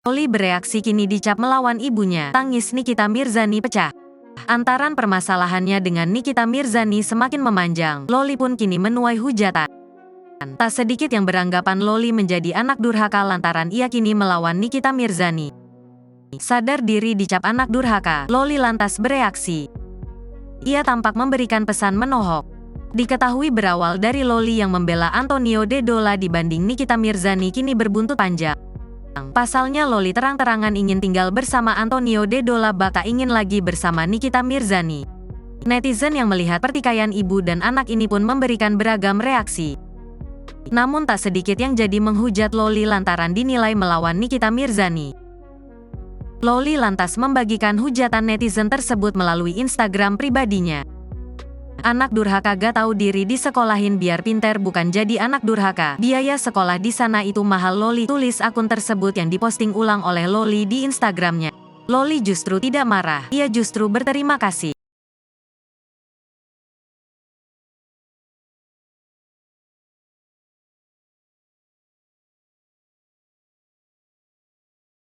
Loli bereaksi kini dicap melawan ibunya. Tangis Nikita Mirzani pecah. Antaran permasalahannya dengan Nikita Mirzani semakin memanjang. Loli pun kini menuai hujatan. Tak sedikit yang beranggapan Loli menjadi anak durhaka lantaran ia kini melawan Nikita Mirzani. Sadar diri dicap anak durhaka, Loli lantas bereaksi. Ia tampak memberikan pesan menohok. Diketahui berawal dari Loli yang membela Antonio De Dola dibanding Nikita Mirzani kini berbuntut panjang. Pasalnya Loli terang-terangan ingin tinggal bersama Antonio De Dola tak ingin lagi bersama Nikita Mirzani. Netizen yang melihat pertikaian ibu dan anak ini pun memberikan beragam reaksi. Namun tak sedikit yang jadi menghujat Loli lantaran dinilai melawan Nikita Mirzani. Loli lantas membagikan hujatan netizen tersebut melalui Instagram pribadinya. Anak durhaka gak tahu diri disekolahin biar pinter bukan jadi anak durhaka. Biaya sekolah di sana itu mahal Loli, tulis akun tersebut yang diposting ulang oleh Loli di Instagramnya. Loli justru tidak marah, ia justru berterima kasih.